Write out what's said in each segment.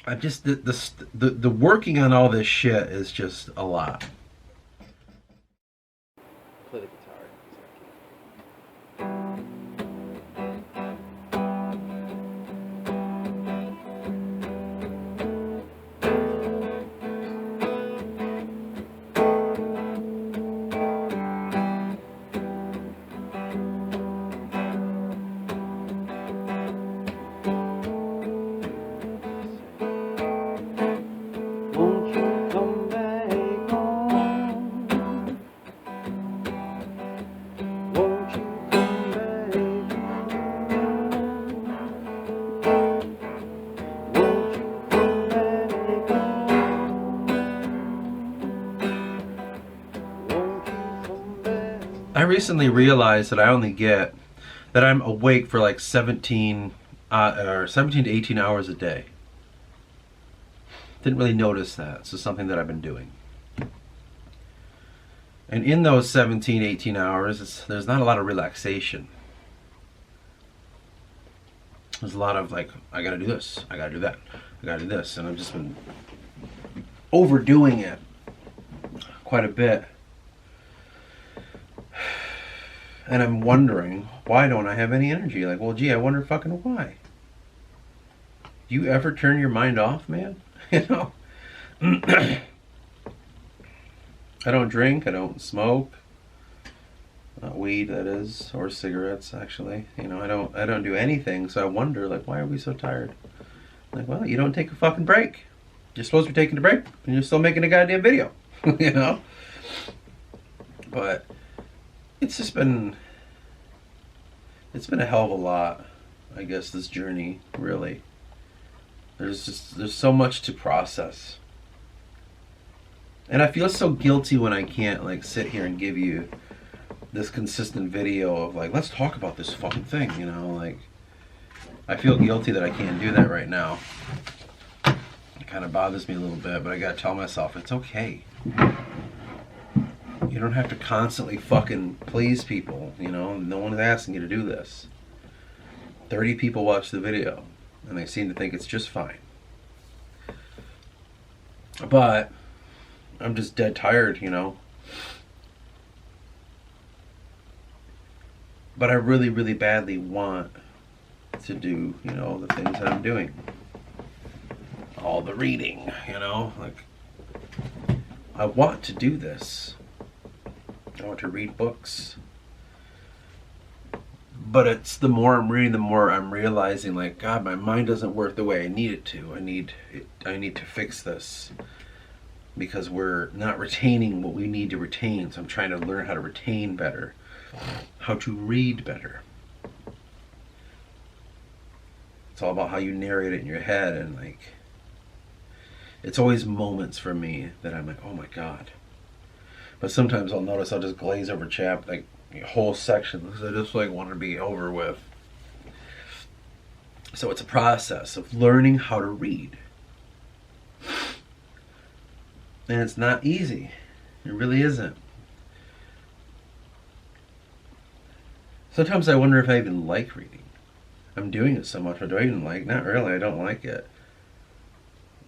I just the working on all this shit is just a lot. Play the guitar. I recently realized that I'm awake for like 17 or 17 to 18 hours a day. Didn't really notice that. So something that I've been doing. And in those 17, 18 hours, there's not a lot of relaxation. There's a lot of like, I gotta do this, I gotta do that, I gotta do this. And I've just been overdoing it quite a bit. And I'm wondering, why don't I have any energy? Like, well, gee, I wonder fucking why. Do you ever turn your mind off, man? You know? I don't drink, I don't smoke. Weed, that is, or cigarettes, actually. You know, I don't do anything, so I wonder, like, why are we so tired? Like, well, you don't take a fucking break. You're supposed to be taking a break, and you're still making a goddamn video. You know? But it's been a hell of a lot, I guess, this journey, really. There's so much to process. And I feel so guilty when I can't, like, sit here and give you this consistent video of, like, let's talk about this fucking thing, you know? Like, I feel guilty that I can't do that right now. It kind of bothers me a little bit, but I gotta tell myself, it's okay. You don't have to constantly fucking please people, you know? No one is asking you to do this. 30 people watch the video, and they seem to think it's just fine. But I'm just dead tired, you know? But I really, really badly want to do, you know, the things that I'm doing. All the reading, you know? Like, I want to do this. I want to read books. But it's the more I'm reading, the more I'm realizing, like, God, my mind doesn't work the way I need it to. I need to fix this. Because we're not retaining what we need to retain. So I'm trying to learn how to retain better. How to read better. It's all about how you narrate it in your head. And, like, it's always moments for me that I'm like, oh my God. But sometimes I'll notice I'll just glaze over like whole sections because I just like want to be over with. So it's a process of learning how to read. And it's not easy. It really isn't. Sometimes I wonder if I even like reading. I'm doing it so much, but do I even like? Not really, I don't like it.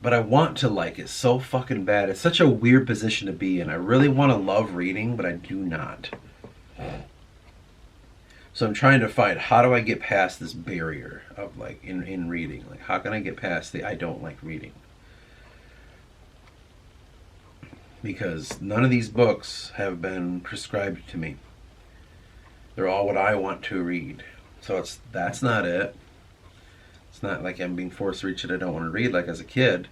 But I want to like it so fucking bad. It's such a weird position to be in. I really want to love reading, but I do not. So I'm trying to find, how do I get past this barrier of, like, in reading? Like, how can I get past the I don't like reading? Because none of these books have been prescribed to me. They're all what I want to read. So that's not it. It's not like I'm being forced to read shit I don't want to read like as a kid.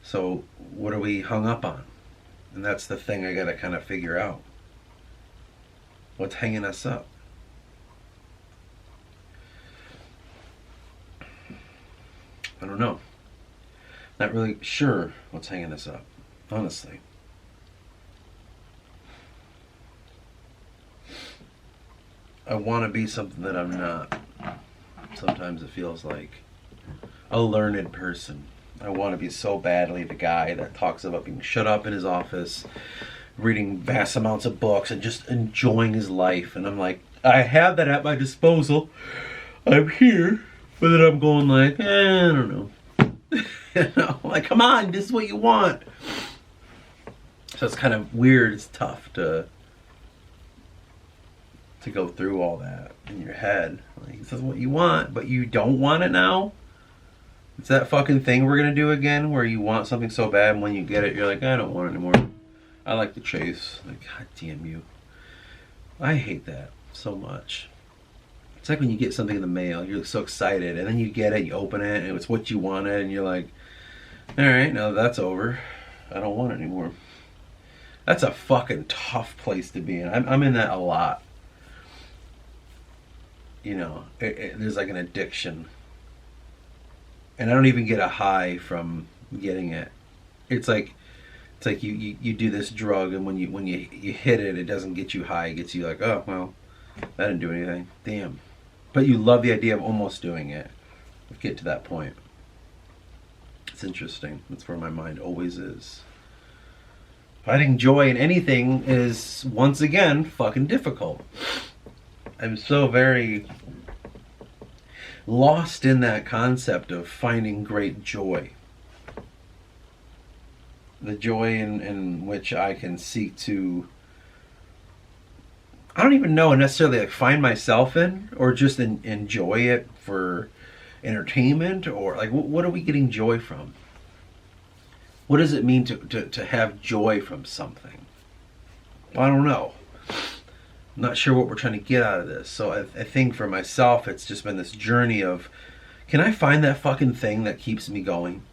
So what are we hung up on? And that's the thing I gotta kind of figure out. What's hanging us up? I don't know. Not really sure what's hanging us up, honestly. I want to be something that I'm not. Sometimes it feels like a learned person. I want to be so badly the guy that talks about being shut up in his office, reading vast amounts of books, and just enjoying his life. And I'm like, I have that at my disposal. I'm here. But then I'm going like, I don't know. You know, like, come on, this is what you want. So it's kind of weird. It's tough to go through all that in your head. Like, this is what you want, but you don't want it now. It's that fucking thing we're gonna do again, where you want something so bad, and when you get it, you're like, I don't want it anymore. I like the chase. Like, God damn you. I hate that so much. It's like when you get something in the mail, you're so excited, and then you get it, you open it, and it's what you wanted, and you're like, all right, now that's over. I don't want it anymore. That's a fucking tough place to be in. I'm in that a lot. You know, there's like an addiction. And I don't even get a high from getting it. It's like you do this drug, and when you hit it, it doesn't get you high. It gets you like, oh, well, that didn't do anything. Damn. But you love the idea of almost doing it. Get to that point. It's interesting. That's where my mind always is. Finding joy in anything is, once again, fucking difficult. I'm so very lost in that concept of finding great joy. The joy in which I can seek to, I don't even know necessarily like find myself in, or just enjoy it for entertainment, or like what are we getting joy from? What does it mean to have joy from something? I don't know. I'm not sure what we're trying to get out of this. So I think for myself, it's just been this journey of, can I find that fucking thing that keeps me going?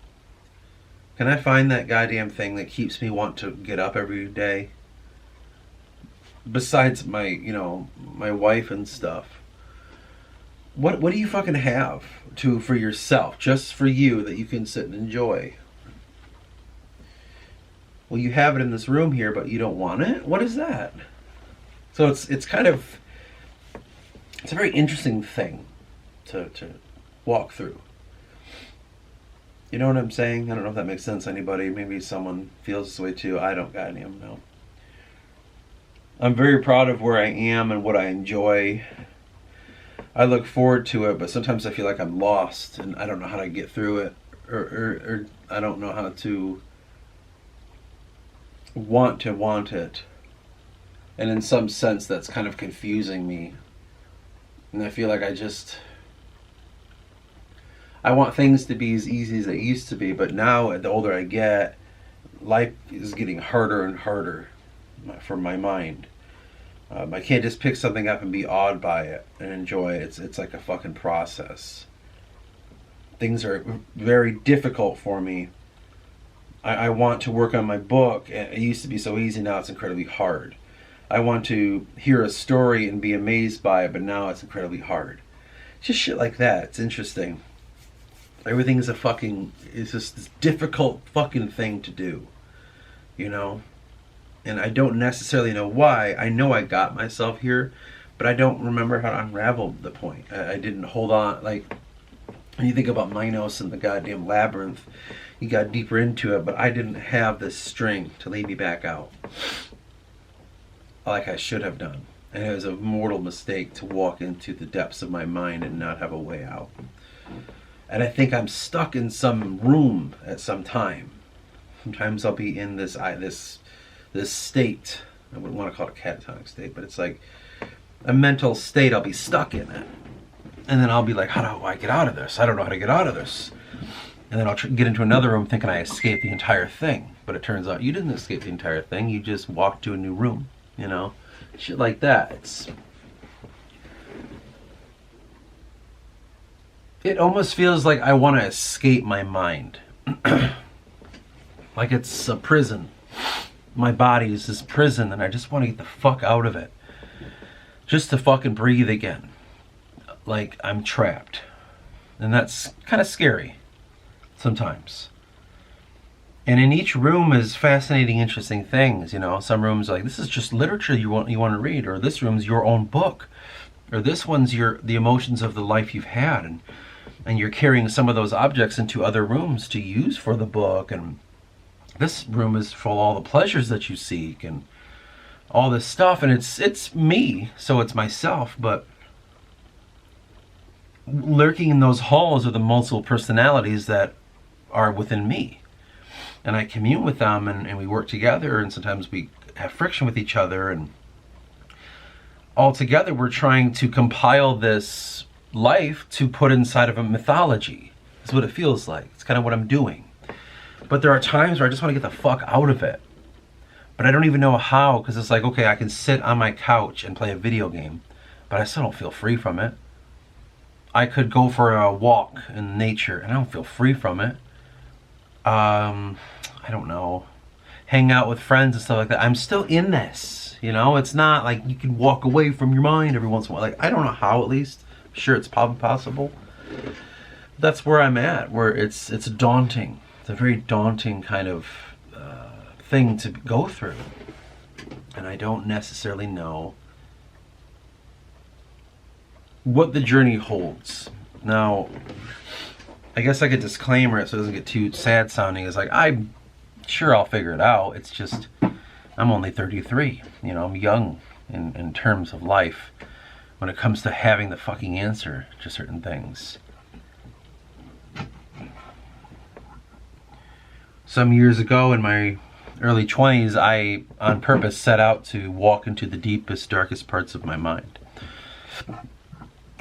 Can I find that goddamn thing that keeps me want to get up every day? Besides my wife and stuff. What do you fucking have for yourself, just for you, that you can sit and enjoy? Well, you have it in this room here, but you don't want it? What is that? So it's kind of, it's a very interesting thing to walk through. You know what I'm saying? I don't know if that makes sense to anybody. Maybe someone feels this way too. I don't got any of them, no. I'm very proud of where I am and what I enjoy. I look forward to it, but sometimes I feel like I'm lost and I don't know how to get through it, or I don't know how to want it. And in some sense, that's kind of confusing me. And I feel like I want things to be as easy as they used to be, but now, the older I get, life is getting harder and harder for my mind. I can't just pick something up and be awed by it and enjoy it. It's like a fucking process. Things are very difficult for me. I want to work on my book. It used to be so easy, now it's incredibly hard. I want to hear a story and be amazed by it, but now it's incredibly hard. Just shit like that. It's interesting. Everything is it's just this difficult fucking thing to do, you know? And I don't necessarily know why. I know I got myself here, but I don't remember how to unravel the point. I didn't hold on. Like, when you think about Minos and the goddamn labyrinth, you got deeper into it, but I didn't have this string to lead me back out like I should have done. And it was a mortal mistake to walk into the depths of my mind and not have a way out. And I think I'm stuck in some room at some time. Sometimes I'll be in this state. I wouldn't want to call it a catatonic state, but it's like a mental state. I'll be stuck in it. And then I'll be like, how do I get out of this? I don't know how to get out of this. And then I'll get into another room thinking I escaped the entire thing. But it turns out you didn't escape the entire thing. You just walked to a new room, you know? Shit like that. It almost feels like I want to escape my mind. Like it's a prison. My body is this prison and I just want to get the fuck out of it. Just to fucking breathe again. Like I'm trapped. And that's kind of scary sometimes. And in each room is fascinating, interesting things, you know. Some rooms are like, this is just literature you want to read, or this room's your own book, or this one's the emotions of the life you've had, and you're carrying some of those objects into other rooms to use for the book. And this room is for all the pleasures that you seek and all this stuff, and it's me, so it's myself, but lurking in those halls are the multiple personalities that are within me. And I commune with them, and we work together, and sometimes we have friction with each other, and all together we're trying to compile this life to put inside of a mythology. That's what it feels like. It's kind of what I'm doing. But there are times where I just want to get the fuck out of it. But I don't even know how, because it's like, okay, I can sit on my couch and play a video game, but I still don't feel free from it. I could go for a walk in nature, and I don't feel free from it. I don't know. Hang out with friends and stuff like that. I'm still in this, you know? It's not like you can walk away from your mind every once in a while. Like, I don't know how, at least. I'm sure it's probably possible. That's where I'm at, where it's daunting. It's a very daunting kind of thing to go through. And I don't necessarily know what the journey holds. Now, I guess like a disclaimer so it doesn't get too sad sounding is like, I'm sure I'll figure it out. It's just, I'm only 33. You know, I'm young in terms of life when it comes to having the fucking answer to certain things. Some years ago in my early 20s, I on purpose set out to walk into the deepest, darkest parts of my mind.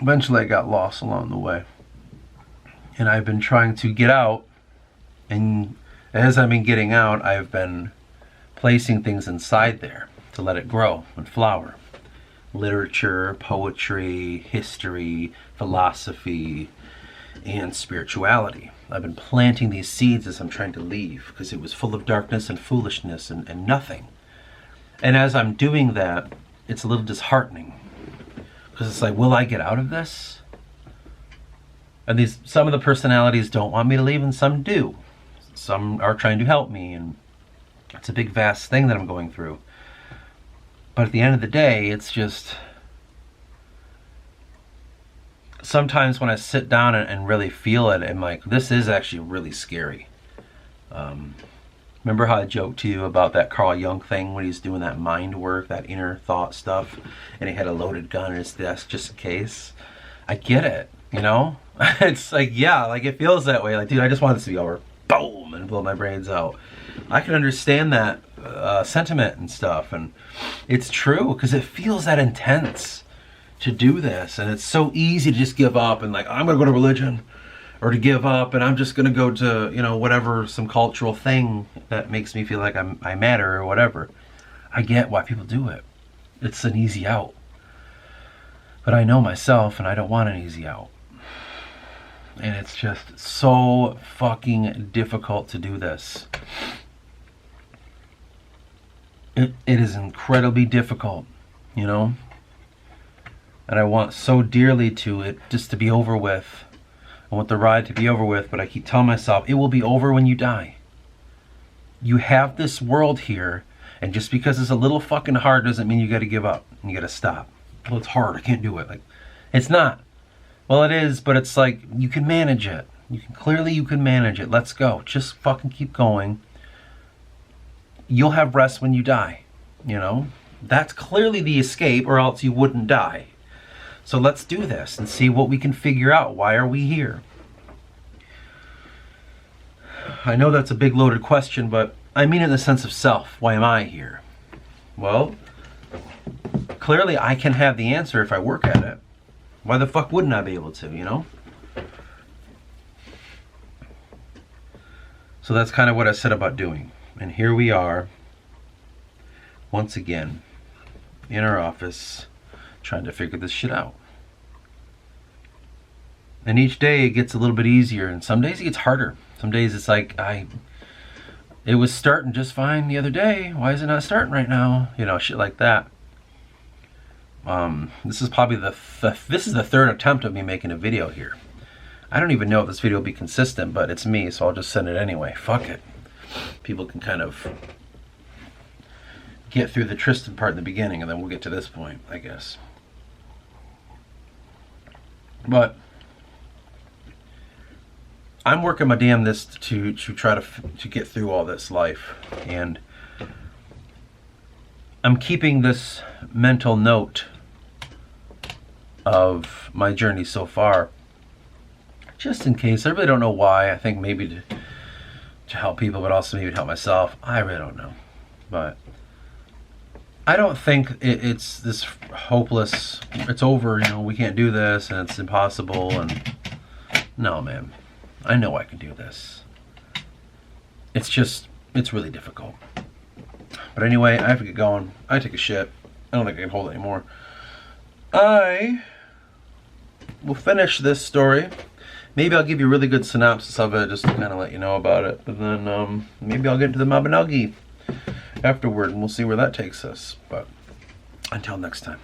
Eventually I got lost along the way. And I've been trying to get out, and as I've been getting out, I've been placing things inside there to let it grow and flower. Literature, poetry, history, philosophy, and spirituality. I've been planting these seeds as I'm trying to leave, because it was full of darkness and foolishness and nothing. And as I'm doing that, it's a little disheartening, because it's like, will I get out of this? And some of the personalities don't want me to leave, and some do. Some are trying to help me, and it's a big, vast thing that I'm going through. But at the end of the day, it's just, sometimes when I sit down and really feel it, I'm like, this is actually really scary. Remember how I joked to you about that Carl Jung thing when he's doing that mind work, that inner thought stuff, and he had a loaded gun in his desk just in case? I get it, you know? It's like, yeah, like it feels that way. Like, dude, I just want this to be over. Boom! And blow my brains out. I can understand that sentiment and stuff, and it's true, because it feels that intense to do this, and it's so easy to just give up and like, I'm gonna go to religion, or to give up and I'm just gonna go to, you know, whatever, some cultural thing that makes me feel like I matter or whatever. I get why people do it. It's an easy out. But I know myself, and I don't want an easy out. And it's just so fucking difficult to do this. It is incredibly difficult, you know? And I want so dearly to it just to be over with. I want the ride to be over with, but I keep telling myself, it will be over when you die. You have this world here, and just because it's a little fucking hard doesn't mean you gotta give up and you gotta stop. Well, it's hard, I can't do it. Like, it's not. Well, it is, but it's like, you can manage it. You can manage it. Let's go. Just fucking keep going. You'll have rest when you die, you know? That's clearly the escape, or else you wouldn't die. So let's do this and see what we can figure out. Why are we here? I know that's a big loaded question, but I mean in the sense of self. Why am I here? Well, clearly I can have the answer if I work at it. Why the fuck wouldn't I be able to, you know? So that's kind of what I said about doing. And here we are, once again, in our office, trying to figure this shit out. And each day it gets a little bit easier, and some days it gets harder. Some days it's like, it was starting just fine the other day. Why is it not starting right now? You know, shit like that. This is probably this is the third attempt of me making a video here. I don't even know if this video will be consistent, but it's me, so I'll just send it anyway. Fuck it. People can kind of get through the Tristan part in the beginning, and then we'll get to this point, I guess. But I'm working my damnedest to try to get through all this life, and I'm keeping this mental note of my journey so far, just in case. I really don't know why. I think maybe to help people, but also maybe to help myself. I really don't know. But I don't think it's this hopeless, it's over, we can't do this and it's impossible. And no, man, I know I can do this. It's really difficult. But anyway, I have to get going. I take a shit. I don't think I can hold it anymore. I will finish this story. Maybe I'll give you a really good synopsis of it, just to kind of let you know about it. And then maybe I'll get into the Mabinogi afterward, and we'll see where that takes us. But until next time.